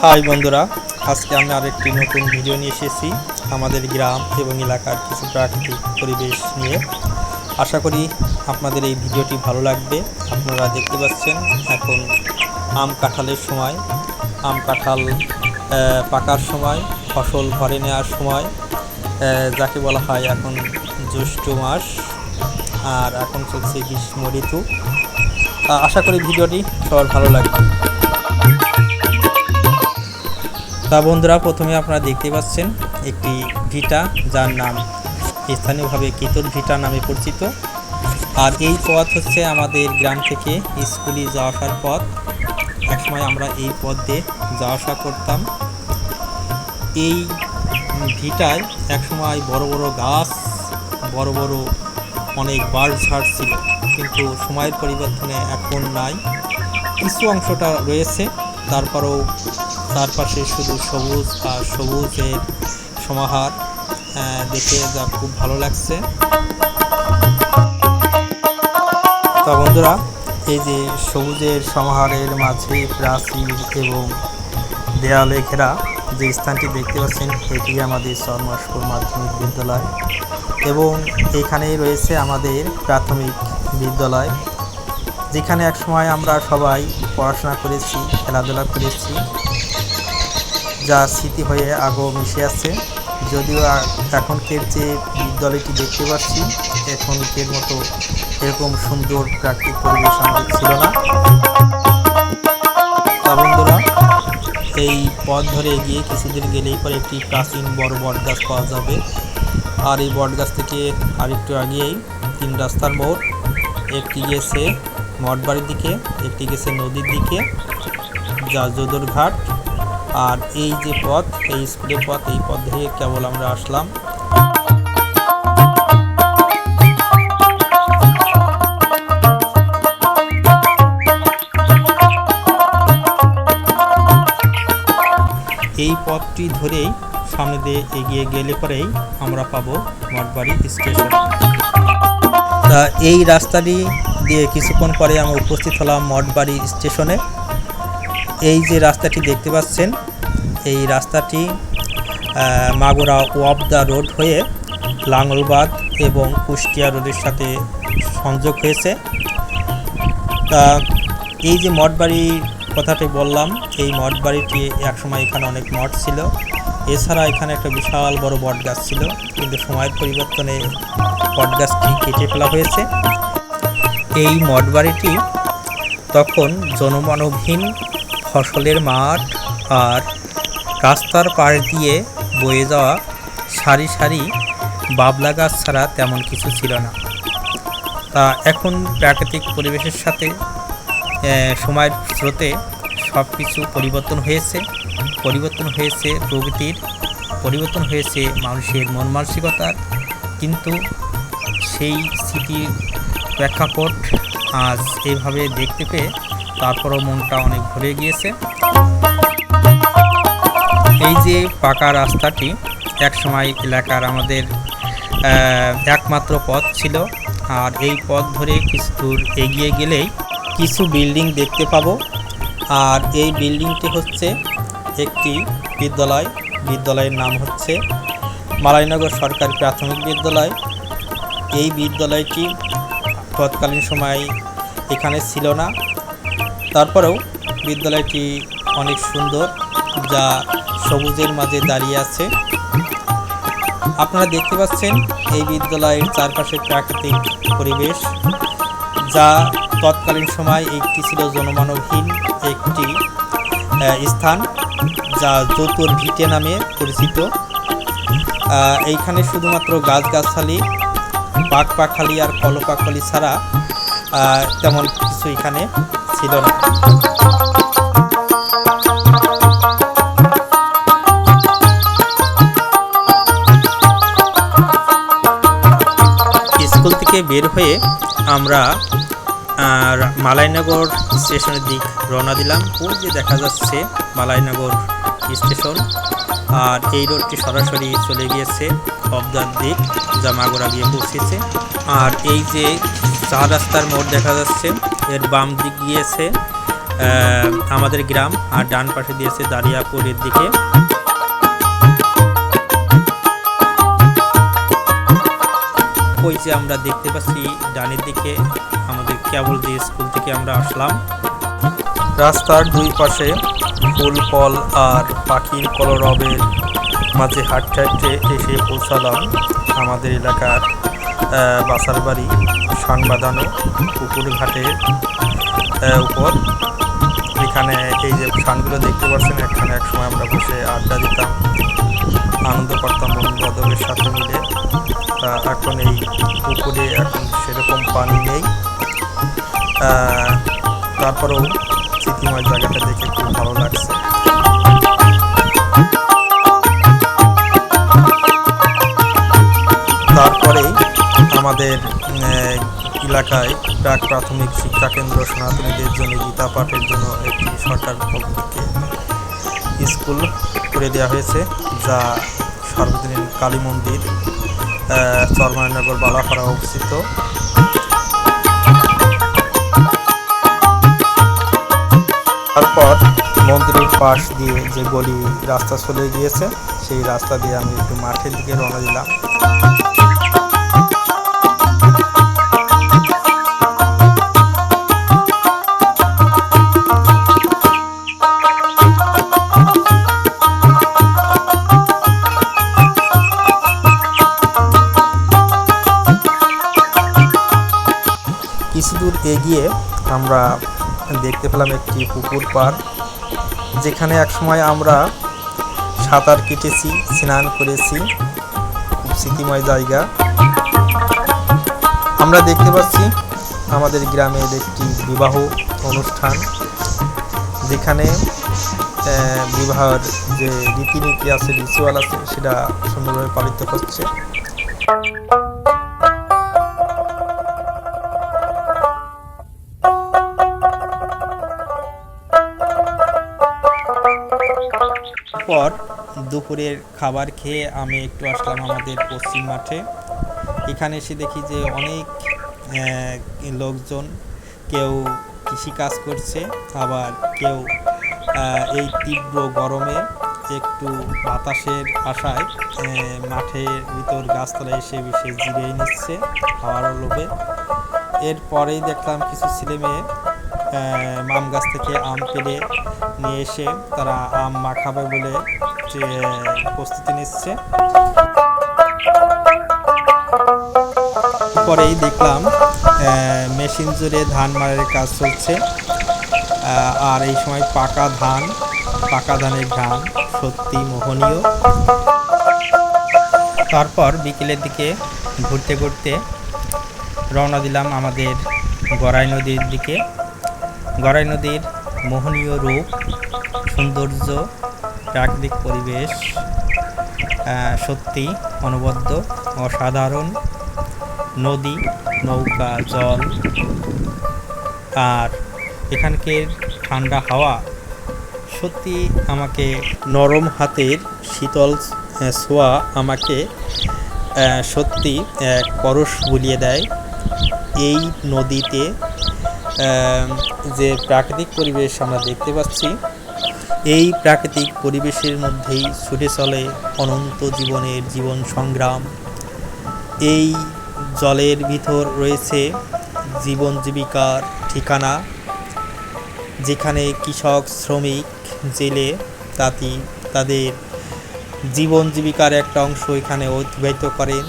High বন্ধুরা, আজকে আমি আরেকটি নতুন ভিডিও নিয়ে এসেছি আমাদের গ্রাম এবং এলাকার কিছু প্রাকৃতিক পরিবেশ নিয়ে। আশা করি আপনাদের এই ভিডিওটি ভালো লাগবে। আপনারা দেখতে পাচ্ছেন এখন আম কাঁঠালের সময়, আম কাঁঠাল পাকার সময়, ফসল ঘরে নেওয়ার সময়, যাকে বলা হয় এখন জ্যৈষ্ঠ মাস, আর এখন চলছে গ্রীষ্ম ঋতু। আশা করি ভিডিওটি সবার ভালো লাগবে। তা বন্ধুরা, প্রথমে আপনারা দেখতে পাচ্ছেন একটি ভিটা, যার নাম স্থানীয়ভাবে কেতুর ভিটা নামে পরিচিত। আর এই পথ হচ্ছে আমাদের গ্রাম থেকে স্কুলে যাওয়া আসার পথ। একসময় আমরা এই পথ দিয়ে যাওয়া আসা করতাম। এই ভিটায় একসময় বড় বড় গাছ, বড় বড় অনেক বাঁশঝাড় ছিল, কিন্তু সময়ের পরিবর্তনে এখন নাই। কিছু অংশটা রয়েছে, তারপরেও চারপাশে শুধু সবুজ আর সবুজের সমাহার, দেখে যা খুব ভালো লাগছে। তা বন্ধুরা, এই যে সবুজের সমাহারের মাঝে প্রাচীর এবং দেয়ালে ঘেরা যে স্থানটি দেখতে পাচ্ছেন, এটি আমাদের চরমশপুর মাধ্যমিক বিদ্যালয়, এবং এখানেই রয়েছে আমাদের প্রাথমিক বিদ্যালয়, যেখানে একসময় আমরা সবাই পড়াশোনা করেছি, খেলাধুলা করেছি, যা স্মৃতি হয়ে আগেও মিশে আছে। যদিও এখনকার যে বিদ্যালয়টি দেখতে পাচ্ছি, এখনকার মতো এরকম সুন্দর প্রাকৃতিক পরিবেশ আমাদের ছিল না। তা বন্ধুরা, এই পথ ধরে এগিয়ে কিছুদিন গেলেই পরে একটি প্রাচীন বড় বটগাছ পাওয়া যাবে। আর এই বটগাছ থেকে আরেকটু আগিয়েই 3 রাস্তার মোড়, একটি গেছে মঠবাড়ির দিকে, একটি গেছে নদীর দিকে, যা যদুর ঘাট। আর এই যে পথ, এই স্কুলের পথ, এই পথ ধরে কেবল আমরা আসলাম। এই পথটি ধরেই সামনে দিয়ে এগিয়ে গেলে পরেই আমরা পাবো মঠবাড়ি স্টেশন। তা এই রাস্তাটি দিয়ে কিছুক্ষণ পরে আমরা উপস্থিত হলাম মঠবাড়ি স্টেশনে। এই যে রাস্তাটি দেখতে পাচ্ছেন, এই রাস্তাটি মাগুরা ওয়াবদা রোড হয়ে লাঙ্গলবাদ এবং কুষ্টিয়া রোডের সাথে সংযোগ হয়েছে। তা এই যে মঠবাড়ি কথাটি বললাম, এই মঠবাড়িটি একসময় এখানে অনেক মঠ ছিল। এছাড়া এখানে একটা বিশাল বড় বটগাছ ছিল, কিন্তু সময়ের পরিবর্তনে বটগাছটি কেটে ফেলা হয়েছে। এই মঠবাড়িটি তখন জনমানবহীন ফসলের মাঠ আর রাস্তার পাড় দিয়ে বয়ে যাওয়া সারি সারি বাবলা গাছ ছাড়া তেমন কিছু ছিল না। তা এখন প্রাকৃতিক পরিবেশের সাথে সময়ের স্রোতে সব কিছু পরিবর্তন হয়েছে প্রকৃতির, পরিবর্তন হয়েছে মানুষের মন মানসিকতার, কিন্তু সেই স্মৃতির প্রেক্ষাপট আজ এইভাবে দেখতে পেয়ে তারপরও মনটা অনেক ভরে গিয়েছে। এই যে পাকা রাস্তাটি একসময় এলাকার আমাদের একমাত্র পথ ছিল। আর এই পথ ধরে কিছু দূর এগিয়ে গেলেই কিছু বিল্ডিং দেখতে পাবো। আর এই বিল্ডিংটি হচ্ছে একটি বিদ্যালয়। বিদ্যালয়ের নাম হচ্ছে মালাইনগর সরকারি প্রাথমিক বিদ্যালয়। এই বিদ্যালয়টি তৎকালীন সময় এখানে ছিল না, তারপরেও বিদ্যালয়টি অনেক সুন্দর, যা সবুজের মাঝে দাঁড়িয়ে আছে। আপনারা দেখতে পাচ্ছেন এই বিদ্যালয়ের চারপাশে প্রাকৃতিক পরিবেশ, যা তৎকালীন সময় একটি ছিল জনমানবহীন একটি স্থান, যা যতুর ভিটে নামে পরিচিত। এইখানে শুধুমাত্র গাছগাছালি, পাখপাখালি আর কলপাখালি ছাড়া তেমন কিছু এখানে ছিল না। স্কুল থেকে বের হয়ে আমরা মালাইনগর স্টেশনের দিক রওনা দিলাম। ওই যে দেখা যাচ্ছে মালাইনগর স্টেশন, আর এই রোডটি সরাসরি চলে গিয়েছে ওয়াবদার দিক, যা মাগুরা গিয়ে পৌঁছেছে। আর এই যে 4 রাস্তার মোড় দেখা যাচ্ছে, এর বাম দিক গিয়েছে আমাদের গ্রাম, আর ডান পাশে দিয়েছে দারিয়াপুরের দিকে। ওই যে আমরা দেখতে পাচ্ছি ডানের দিকে আমাদের কেবল যে স্কুল থেকে আমরা আসলাম। রাস্তার দুই পাশে ফুল ফল আর পাখির কলরবের মাঝে হাঁটতে হাঁটতে এসে পৌঁছালাম আমাদের এলাকার বাসার বাড়ি শান বাঁধানো পুকুর ঘাটের উপর। এখানে এই যে শানগুলো দেখতে পাচ্ছেন, এখানে এক সময় আমরা বসে আড্ডা দিতাম, আনন্দ করতাম বন্ধু বান্ধবের সাথে মিলে। এখন এই পুকুরে এখন সেরকম পানি নেই, তারপরেও স্মৃতিময় জায়গাটা দেখে খুব ভালো লাগছে। তারপরেই আমাদের এলাকায় প্রাক প্রাথমিক শিক্ষা কেন্দ্র সনাতনীদের জন্য গীতা পাঠের জন্য একটি সরকার পক্ষ থেকে স্কুল করে দেওয়া হয়েছে, যা সর্বজনীন কালী মন্দির চরমায়নগর বালাপাড়া অবস্থিত। তারপর মন্দিরের পাশ দিয়ে যে গলি রাস্তা চলে গিয়েছে, সেই রাস্তা দিয়ে আমি একটু মাঠের দিকে রওনা দিলাম। কিছু দূর এগিয়ে আমরা দেখতে পেলাম একটি পুকুর পাড়, যেখানে একসময় আমরা সাঁতার কেটেছি, স্নান করেছি, খুব স্মৃতিময় জায়গা। আমরা দেখতে পাচ্ছি আমাদের গ্রামের একটি বিবাহ অনুষ্ঠান, যেখানে বিবাহের যে রীতিনীতি আছে, রিচুয়াল আছে, সেটা সুন্দরভাবে পালিত হচ্ছে। পর দুপুরের খাবার খেয়ে আমি একটু আসলাম আমাদের পশ্চিম মাঠে। এখানে এসে দেখি যে অনেক লোকজন, কেউ কৃষিকাজ করছে, আবার কেউ এই তীব্র গরমে একটু বাতাসের আশায় মাঠের ভিতর গাছতলায় এসে বিশেষ জিরিয়ে নিচ্ছে হাওয়ার লোভে। এরপরেই দেখলাম কিছু ছেলেমেয়ে আম গাছ থেকে আম পেড়ে নিয়ে এসে তারা আম মাখাবে বলে যে প্রস্তুতি নিচ্ছে। পরেই দেখলাম মেশিন জুড়ে ধান মাড়াইয়ের কাজ চলছে, আর এই সময় পাকা ধানের ঘ্রাণ সত্যি মোহনীয়। তারপর বিকেলের দিকে ঘুরতে ঘুরতে রওনা দিলাম আমাদের গড়াই নদীর দিকে। গড়াই নদীর মোহনীয় রূপ, সৌন্দর্য, প্রাকৃতিক পরিবেশ সত্যি অনবদ্য, অসাধারণ। নদী, নৌকা, জল আর এখানকার ঠান্ডা হাওয়া সত্যি আমাকে নরম হাতের শীতল ছোঁয়া আমাকে সত্যি পরশ বুলিয়ে দেয়। এই নদীতে যে প্রাকৃতিক পরিবেশ আমরা দেখতে পাচ্ছি, এই প্রাকৃতিক পরিবেশের মধ্যেই ছুটে চলে অনন্ত জীবনের জীবন সংগ্রাম। এই জলের ভিতর রয়েছে জীবন জীবিকার ঠিকানা, যেখানে কৃষক, শ্রমিক, জেলে, তাঁতি তাদের জীবন জীবিকার একটা অংশ এখানে অতিবাহিত করেন।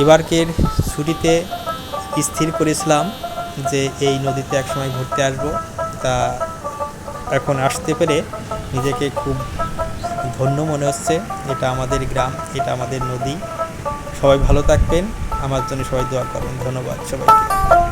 এবারকের ছুটিতে স্থির করেছিলাম যে এই নদীতে একসময় ঘুরতে আসবো, তা এখন আসতে পেরে নিজেকে খুব ধন্য মনে হচ্ছে। এটা আমাদের গ্রাম, এটা আমাদের নদী। সবাই ভালো থাকবেন, আমার জন্য সবাই দোয়া করবেন। ধন্যবাদ সবাইকে।